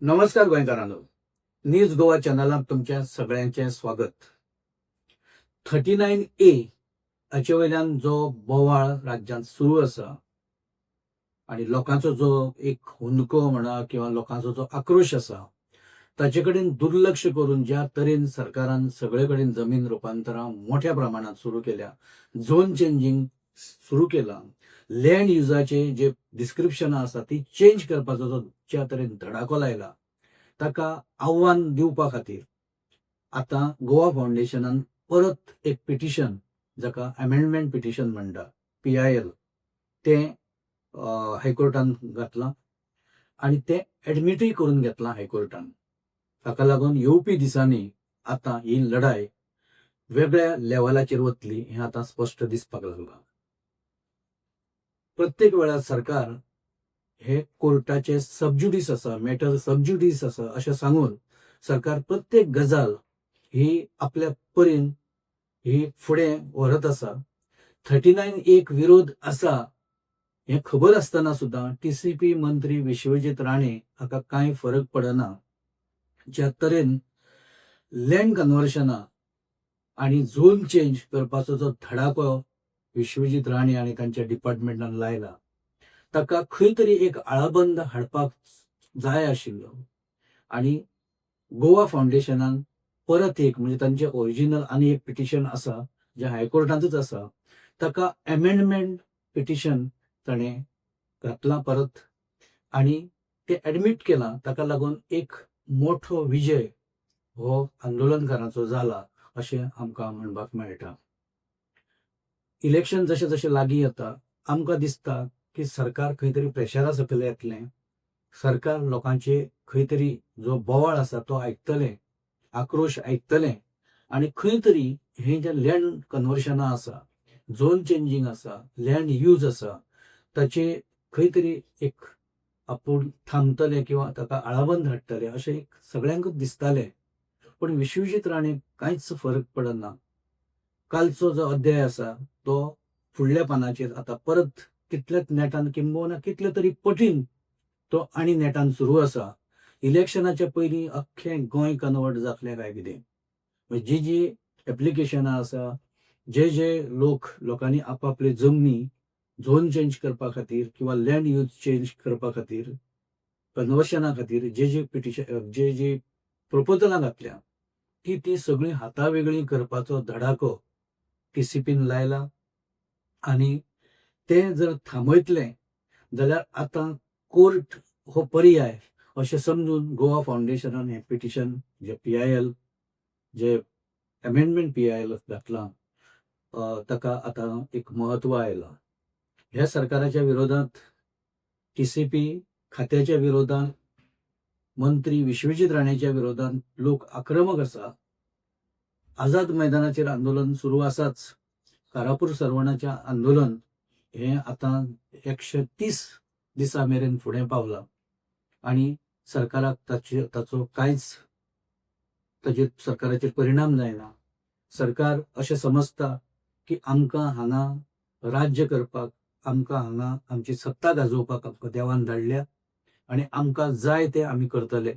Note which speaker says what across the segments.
Speaker 1: नमस्कार गोंयकारांनो, न्यूज गोवा चॅनलात तुमच्या सगळ्यांचे स्वागत। 39A हाचे वयल्यान जो बोवाळ राज्यांत सुरू आसा आणि लोकांचो जो एक हुंदको म्हणा किंवा लोकांचो जो आक्रोश आसा ताचे कडेन दुर्लक्ष करून ज्या तरेन सरकारान सगळे कडेन जमीन रुपांतरां मोठ्या प्रमाणात सुरू केल्या, झोन चेंजिंग सुरू केला, लँड युजाचे जे डिस्क्रिप्शनां आसा ती चेंज करपाचो जो ज्या तरेन धडाको लायला ताका आव्हान दिवपा खातीर आतां गोवा फावंडेशनान परत एक पिटिशन, जाका अमेंडमेंट पिटिशन म्हणटा, PIL, तें हायकोर्टान घातलां आनी तें एडमिटूय करून घेतलां हायकोर्टान। ताका लागून येवपी दिसांनी आतां ही लढाय वेगळ्या लेवलाचेर वतली हें आतां स्पश्ट दिसपाक लागलां। प्रत्येक वेळार सरकार हे कोर्टाचे सबज्युडिस आसा, मॅटर सबज्युडिस आसा अशें सांगून सरकार प्रत्येक गजाल ही आपल्या परीन ही फुडें व्हरत आसा। 39A विरोध आसा हें खबर आसतना सुद्दां TCP मंत्री विश्वजीत राणे हाका कांय फरक पडना। ज्या तरेन लँड कन्वर्शनां आनी झोन चेंज करपाचो जो धडाको विश्वजीत राणे आनी तांच्या डिपार्टमेंटान लायला ताका खंय तरी एक आळाबंद हाडपाक जाय आशिल्लो आनी गोवा फावंडेशनान परत एक म्हणजे तांचे ओरिजिनल आनी एक पिटिशन आसा जे हायकोर्टांतूच आसा, ताका अमेंडमेंट पिटिशन ताणें घातलां परत आनी तें एडमीट केलां। ताका लागून एक मोठो विजय हो आंदोलनकारांचो जाला अशें आमकां म्हणपाक मेळटा। इलेक्शन जशें जशें लागीं येता आमकां दिसता की सरकार खंय तरी प्रेशरा सकयल येतलें, सरकार लोकांचे खंय तरी जो बोवाळ आसा तो आयकतलें, आक्रोश आयकतलें आनी खंय तरी हें जें लँड कन्वर्शनां आसा, झोन चेंजिंग आसा, लँड यूज आसा ताचे खंय तरी एक आपूण थांबतले किंवा ताका आळाबंद हाडटले अशें एक सगळ्यांकूच दिसतालें। पूण विश्वजीत राणेक कांयच फरक पडना। कालचो जो अध्याय आसा तो फुडल्या पानाचेर आतां परत कितल्याच नेटान किंबहुना कितले तरी पटीन तो आनी नेटान सुरू आसा। इलेक्शनाच्या पयलीं अख्खें गोंय कन्वर्ट जातलें काय कितें। जी एप्लिकेशनां आसा, जे लोकांनी आपापले जमनी झोन चेंज करपा खातीर किंवा लँड यूज चेंज करपा खातीर, कन्वर्शना खातीर जे पिटिशन जे प्रपोजलां घातल्या ती सगळीं हातावेगळी करपाचो धडाको TCPन लायला आनी तें जर थांबयतलें जाल्यार आतां कोर्ट हो पर्याय अशें समजून गोवा फावंडेशनान हें पिटिशन जे PIL जे अमेंडमेंट PIL घातलां ताका आतां एक म्हत्व आयलां। ह्या सरकाराच्या विरोधांत TCP खात्याच्या विरोधांत मंत्री विश्वजीत राणेच्या विरोधांत लोक आक्रमक आसा। आझाद मैदानाचेर आंदोलन सुरू आसाच। कारापूर सरवणाचें आंदोलन हें आतां 130 दिसां मेरेन फुडें पावलां आनी सरकाराक ताचो कांयच ताचेर सरकाराचेर परिणाम जायना। सरकार अशें समजता की आमकां हांगा राज्य करपाक, आमकां हांगा आमची सत्ता गाजोवपाक आमकां देवान धाडल्या आनी आमकां जाय तें आमी करतले।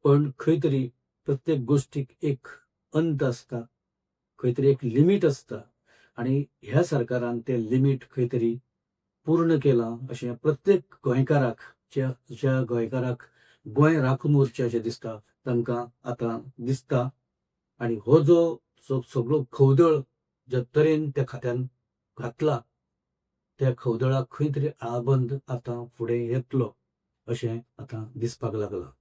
Speaker 1: पण खंय तरी प्रत्येक गोश्टीक एक अंत आसता, खंय तरी एक लिमीट आसता आनी ह्या सरकारान तें लिमीट खंय तरी पूर्ण केलां अशें प्रत्येक गोंयकाराक, ज्या गोंयकाराक गोंय राखून उरचें अशें दिसता तांकां आतां दिसता। आनी हो जो सगळो खवदळ ज्या तरेन त्या खात्यान घातला त्या खवदळाक खंय तरी आळाबंद आतां फुडें येतलो अशें आतां दिसपाक लागलां।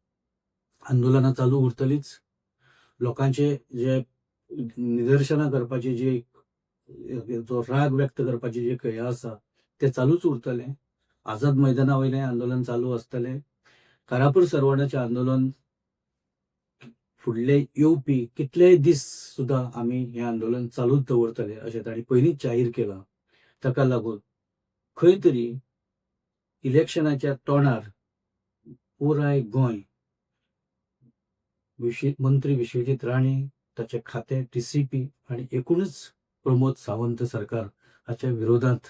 Speaker 1: आंदोलनां चालू उरतलींच, लोकांचे जे निदर्शनां करपाची जी जो राग व्यक्त करपाची जी हें आसा तें चालूच उरतलें। आझाद मैदाना वयलें आंदोलन चालू आसतलें। कारापूर सरवणाचें आंदोलन फुडले येवपी कितलेय दीस सुद्दां आमी हें आंदोलन चालूच दवरतले अशें तांणी पयलींच जाहीर केलां। ताका लागून खंय तरी इलेक्शनाच्या तोंडार पुराय गोंय मंत्री विश्वजीत राणे, ताचे खातें TCP आनी एकूणच प्रमोद सावंत सरकार हाच्या विरोधांत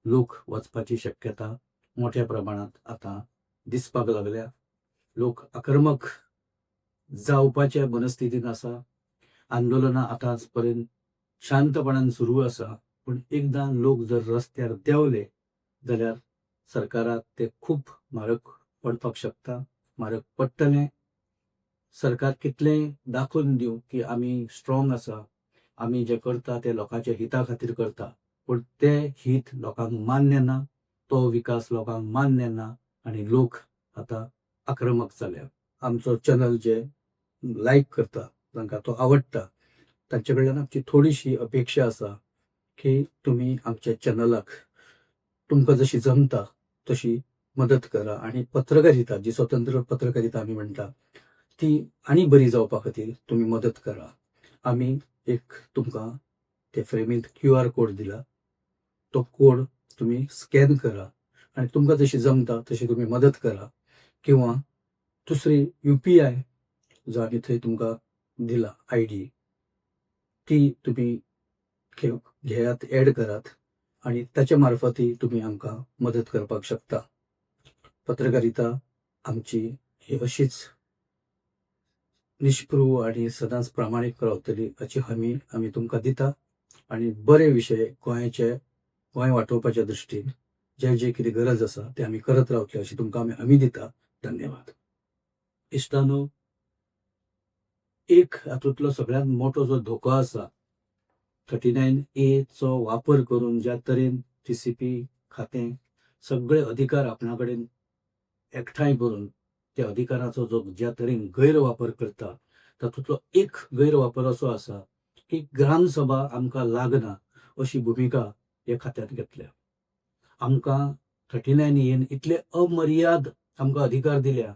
Speaker 1: लोक वचपाची शक्यता मोठ्या प्रमाणांत आतां दिसपाक लागल्या। लोक आक्रमक जावपाच्या मनस्थितीन आसा. आंदोलनां आतांपर्यंत शांतपणान सुरू आसा, पण एकदां लोक जर रस्त्यार देंवले जाल्यार सरकाराक ते खूब म्हारग पडपाक शकता. म्हारग पडटलें. सरकार कितलेंय दाखोवन दिवं की आमी स्ट्रॉंग आसा, आमी जे करता ते लोकांच्या हिता खातीर करता, पण ते हित लोकांक मान्य ना, तो विकास लोकांक मान्य ना आनी लोक आतां आक्रमक जाल्यात. आमचो चॅनल जे लायक करता, तांकां तो आवडटा, तांचे कडल्यान आमची थोडीशी अपेक्षा आसा की तुमी आमच्या चॅनलाक तुमकां जशी जमता तशी मदत करा आनी पत्रकारिता जी स्वतंत्र पत्रकारिता आमी म्हणटा ती आनी बरी जावपा खातीर तुमी मदत करा. आमी एक तुमकां ते फ्रेमींत QR कोड दिला, तो कोड तुमी स्कॅन करा आनी तुमकां जशी जमता तशी तुमी मदत करा. किंवा दुसरी UPI जो आमी थंय तुमकां दिला ID, ती तुमी घेयात, एड करात आनी ताच्या मार्फतूय तुमी आमकां मदत करपाक शकता. पत्रकारिता आमची ही अशीच निष्प्रूव आनी सदांच प्रामाणीक रावतली हाची हमी आमी तुमकां दिता. आनी बरे विशय गोंय वाटोवपाच्या दृश्टीन जे जे कितें गरज आसा ते आमी करत रावतले अशी तुमकां आमी हमी दिता. धन्यवाद. इश्टानो, एक हातूंतलो सगळ्यांत मोठो जो धोको आसा 39A चो वापर करून ज्या तरेन TCP खातें सगळे अधिकार आपणा कडेन एकठांय करून त्या अधिकाराचो जो ज्या तरेन गैरवापर करता, तातूंतलो एक गैरवापर असो आसा की ग्रामसभा आमकां लागना अशी भुमिका ह्या खात्यांत घेतल्या. आमकां 39A इतले अमर्याद आमकां अधिकार दिल्या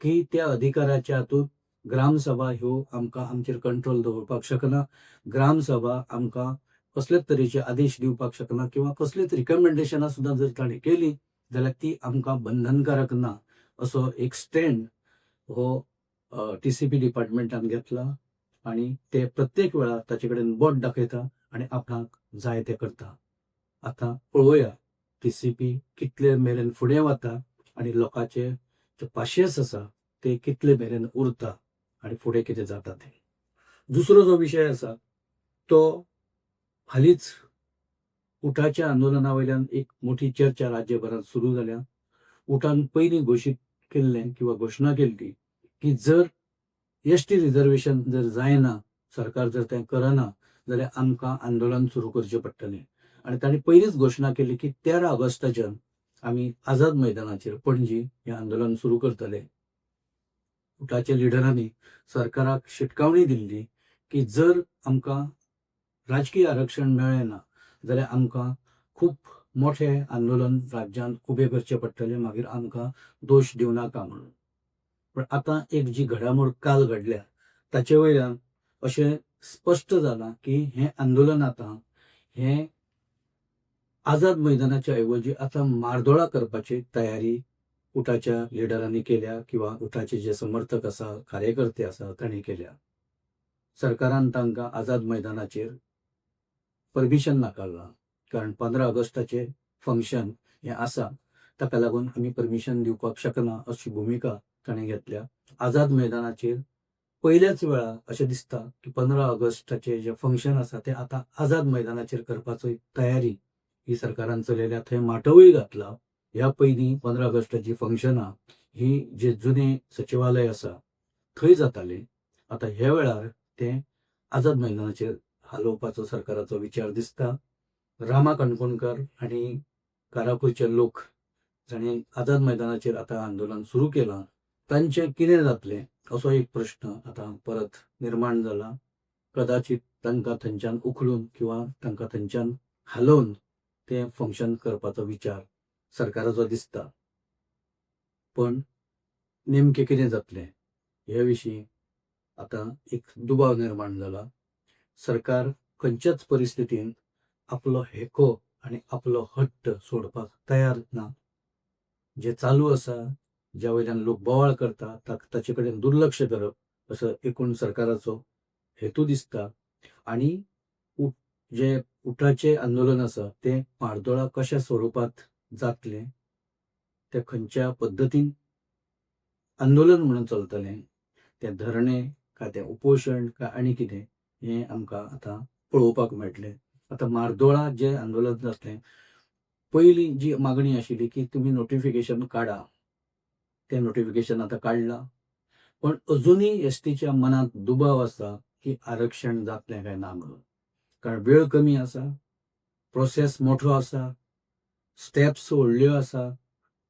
Speaker 1: की त्या अधिकाराच्या हातूंत ग्रामसभा ह्यो आमकां आमचेर कंट्रोल दवरपाक शकना. ग्रामसभा आमकां कसलेच तरेचे आदेश दिवपाक शकना किंवा कसलीच रिकमेंडेशनां सुद्दां जर ताणें केली जाल्यार ती आमकां बंधनकारक ना असो एक स्टँड हो TCP डिपार्टमेंटान घेतला आनी ते प्रत्येक वेळार ताचे कडेन बोट दाखयता आनी आपणाक जाय ते करता. आतां पळोवया TCP कितले मेरेन फुडें वता आनी लोकांचे जे पाशेंस आसा ते कितले मेरेन उरता आनी फुडें कितें जाता तें. दुसरो जो विशय आसा तो हालींच उठाच्या आंदोलना वयल्यान एक मोठी चर्चा राज्यभरांत सुरू जाल्या. उठान पयलीं घोशीत केल्लें किंवा घोशणा केल्ली की जर ST रिजर्वेशन जर जायना, सरकार जर तें करना जाल्यार आमकां आंदोलन सुरू करचें पडटलें. आनी तांणी पयलींच घोशणा केली की 13 ऑगस्टाच्यान आमी आझाद मैदानाचेर पणजी हें आंदोलन सुरू करतले. उठाच्या लिडरांनी सरकाराक शिटकावणी दिल्ली की जर आमकां राजकीय आरक्षण मेळ्ळें जाल्यार आमकां खूब मोठें आंदोलन राज्यांत उबें करचें पडटलें, मागीर आमकां दोश दिवं नाका म्हणून. पण आतां एक जी घडामोड काल घडल्या ताचे वयल्यान अशें स्पश्ट जालां की हें आंदोलन आतां हें आझाद मैदानाच्या ऐवजी आतां मार्दोळा करपाची तयारी उठाच्या लिडरांनी केल्या किंवा उठाचे जे समर्थक आसा, कार्यकर्ते आसा तांणी केल्या. सरकारान तांकां आझाद मैदानाचेर परमिशन नाकारलां, कारण 15 ऑगस्टाचें फंक्शन हें आसा, ताका लागून आमी परमिशन दिवपाक शकना अशी भुमिका ताणें घेतल्या. आझाद मैदानाचेर पयल्याच वेळा अशें दिसता की 15 ऑगस्टाचें जें फंक्शन आसा तें आतां आझाद मैदानाचेर करपाची तयारी ही सरकारान चलयल्या. थंय माटोवय घातला. ह्या पयलीं 15 ऑगस्टाची फंक्शनां ही जे जुने सचिवालय आसा थंय जाताले, आतां ह्या वेळार तें आझाद मैदानाचेर हालोवपाचो सरकाराचो विचार दिसता. रामा कणकोणकर आनी कारापूरचे लोक जाणीं आझाद मैदानाचेर आतां आंदोलन सुरू केलां, तांचें कितें जातलें असो एक प्रश्न आतां परत निर्माण जाला. कदाचित तांकां थंयच्यान उखलून किंवा तांकां थंयच्यान हालोवन तें फंक्शन करपाचो विचार सरकाराचो दिसता. पण नेमकें कितें जातलें हे विशीं आतां एक दुबाव निर्माण जाला. सरकार खंयच्याच परिस्थितीन आपलो हेको आनी आपलो हट्ट सोडपाक तयार ना. जे चालू आसा, ज्या वयल्यान लोक बोवाळ करता ताचे कडेन दुर्लक्ष करप असो एकूण सरकाराचो हेतू दिसता. आनी जे उठाचें आंदोलन आसा तें पारदोळा कशा स्वरुपांत जातलें, तें खंयच्या पद्दतीन आंदोलन म्हणून चलतलें तें धरणे काय तें उपोशण काय आनी कितें हें आमकां आतां पळोवपाक मेळटलें. आतां मार्दोळा जें आंदोलन जातलें, पयलीं जी मागणी आशिल्ली की तुमी नोटिफिकेशन काडा, तें नोटिफिकेशन आतां काडलां. पण अजुनूय एसटीच्या मनांत दुबाव आसा की आरक्षण जातलें काय ना म्हणून. कारण वेळ कमी आसा, प्रोसेस मोठो आसा, स्टेप्स व्हडल्यो आसा,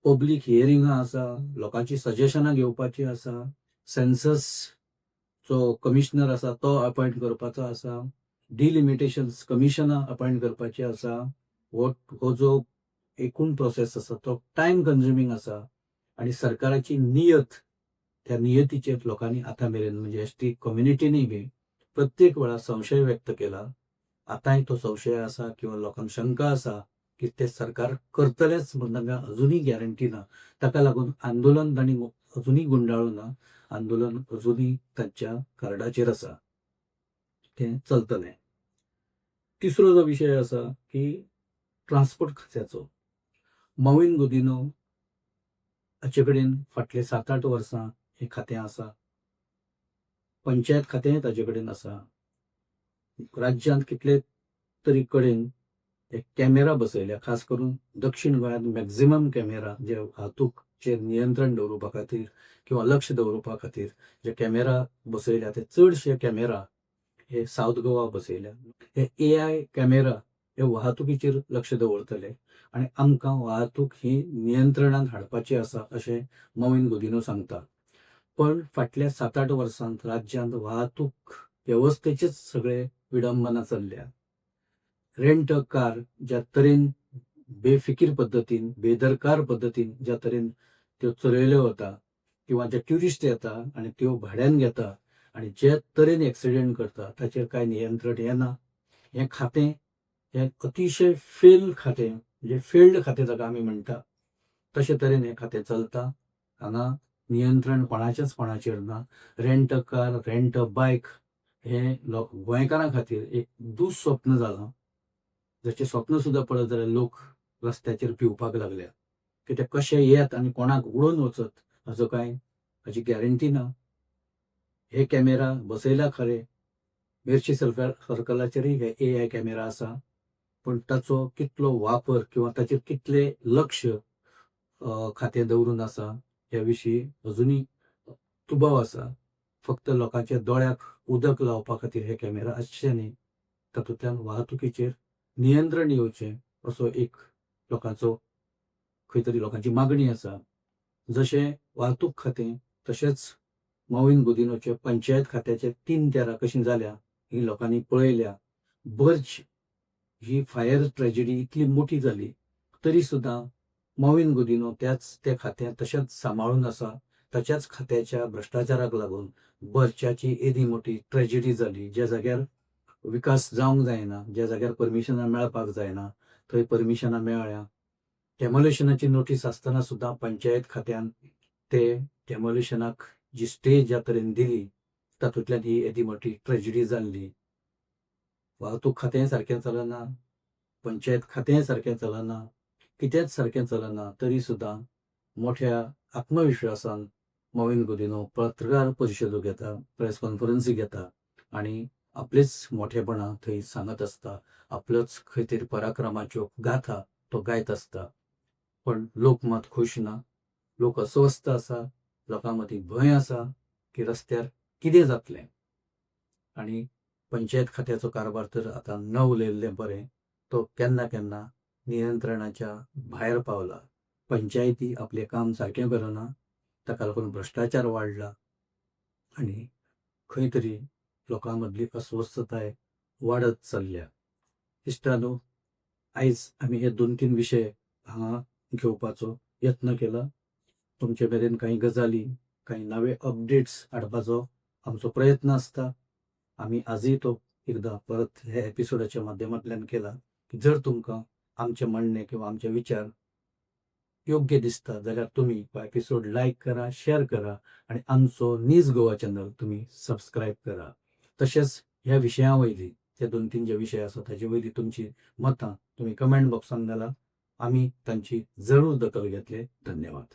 Speaker 1: पब्लीक हियरिंगां आसा, लोकांची सजेशनां घेवपाचीं आसा, सेन्सस जो कमिशनर आसा तो अपॉयंट करपाचो आसा, डिलिमिटेशन्स कमिशनां अपॉयंट करपाची आसा. हो जो एकूण प्रोसेस आसा तो टायम कन्झ्युमींग आसा आनी सरकाराची नियत, त्या नियतीचेर लोकांनी आतां मेरेन म्हणजे एसटी कम्युनिटीनी बी प्रत्येक वेळा संशय व्यक्त केला. आतांय तो संशय आसा किंवा लोकांक शंका आसा की ते सरकार करतलेच म्हूण तांकां अजुनूय गॅरंटी ना. ताका लागून आंदोलन तांणी अजुनूय गुंडाळूना. आंदोलन अजुनूय तांच्या कार्डाचेर आसा, तें चलतलें. तिसरो जो विशय आसा की ट्रान्सपोर्ट खात्याचो. मॉविन गुदिनो हाचे कडेन फाटले 7-8 वर्सां हें खातें आसा. पंचायत खातेंय ताचे कडेन आसा. राज्यांत कितले तरी कडेन कॅमेरा बसयल्या, खास करून दक्षिण गोंयांत मॅक्झिमम कॅमेरा जे वाहतूकचेर नियंत्रण दवरपा खातीर किंवा लक्ष दवरपा खातीर जे कॅमेरा बसयल्या ते चडशे कॅमेरा हे सावथ गोवा बसयल्या. हे AI कॅमेरा हे वाहतुकीचेर लक्ष दवरतले आनी आमकां वाहतूक ही नियंत्रणांत हाडपाची आसा अशें मॉविन गुदिनो सांगता. पण फाटल्या 7-8 वर्सांत राज्यांत वाहतूक वेवस्थेचेच सगळे विडंबना चल्ल्या. रेंट अ कार ज्या तरेन बेफिकीर पद्दतीन, बेदरकार पद्दतीन ज्या तरेन त्यो चलयल्यो वता किंवा जे ट्युरिस्ट येता आनी त्यो भाड्यान घेता आनी जे तरेन एक्सिडेंट करता ताचेर कांय नियंत्रण येना. हें खातें हें अतिशय फेल खातें, म्हणजे फेल्ड खातें जाका आमी म्हणटा तशे तरेन हें खातें चलता. हांगा नियंत्रण कोणाचेर ना. Rent a car, rent a bike हें गोंयकारां खातीर एक दुःस्वप्न जालां. जशें स्वप्न सुद्दां पळयत जाल्यार लोक रस्त्याचेर पिवपाक लागल्या. की ते कशे येत आनी कोणाक उडोवन वचत हाची गॅरंटी ना. हे कॅमेरा बसयल्या खरे, मेर्शे सर्कलाचेरय हे AI कॅमेरा आसा, पण ताचो कितलो वापर किंवा ताचेर कितले लक्ष खातें दवरून आसा ह्या विशीं अजुनूय दुबाव आसा. फक्त लोकांच्या दोळ्याक उदक लावपा खातीर हे कॅमेरा आसचे न्ही, तातूंतल्यान वाहतुकीचेर नियंत्रण येवचें असो एक लोकांचो खंय तरी लोकांची मागणी आसा. जशें वाहतूक खातें तशेंच मॉविन गुदिनोचे पंचायत खात्याचे 3 तेरा कशीं जाल्या ही लोकांनी पळयल्या. बर्ज ही फायर ट्रॅजेडी इतली मोठी जाली तरी सुद्दां मॉविन गुदिनो त्या खात्यां तशेंच सांबाळून आसा. ताच्याच खात्याच्या भ्रश्टाचाराक लागून बर्चाची येदी मोठी ट्रॅजेडी जाली. ज्या जाग्यार विकास जावंक जायना, ज्या जाग्यार परमिशनां मेळपाक जायना थंय परमिशनां मेळ्ळ्या. डेमोलिशनाची नोटीस आसतना सुद्दां पंचायत खात्यान ते डेमोलिशनाक जी स्टे ज्या तरेन दिली तातूंतल्यान ही येदी मोठी ट्रॅजेडी जाल्ली. वाहतूक खातेंय सारकें चलना, पंचायत खातेंय सारकें चलना, कितेंच सारकें चलना तरी सुद्दां मोठ्या आत्मविश्वासान मॉविन गुदिनो पत्रकार परिशदो घेता, प्रेस कॉन्फरन्सी घेता आनी आपलेच मोठेपणां थंय सांगत आसता. आपलोच खंय तरी पराक्रमाच्यो गाथा तो गायत आसता. पण लोक मात खूश ना. लोक अस्वस्थ आसा. लोकां मदीं भंय आसा की रस्त्यार कितें जातलें. आनी पंचायत खात्याचो कारभार तर आतां न उलयल्लें बरें. तो केन्ना केन्ना नियंत्रणाच्या भायर पावला. पंचायती आपलें काम सारकें करना, ताका लागून भ्रश्टाचार वाडला आनी खंय तरी लोकां मदली अस्वस्थताय वाडत चल्ल्या. इश्टानो, आयज आमी हे 2-3 विशय हांगा घेवपाचो यत्न केला. तुमचे मेरेन कांय गजाली, कांय नवे अपडेट्स हाडपाचो आमचो प्रयत्न आसता. आमी आजय तो एकदां परत हे एपिसोडाच्या माध्यमांतल्यान केला की जर तुमकां आमचे म्हणणे किंवा आमचे विचार योग्य दिसता जाल्यार तुमी हो एपिसोड लायक करा, शेअर करा आनी आमचो न्यूज गोवा चॅनल तुमी सबस्क्रायब करा. तशेंच ह्या विशयां वयली ते 2-3 जे विशय आसा ताचे वयली तुमची मतां तुमी कमेंट बॉक्सान घाला. आमी तांची जरूर दखल घेतले. धन्यवाद.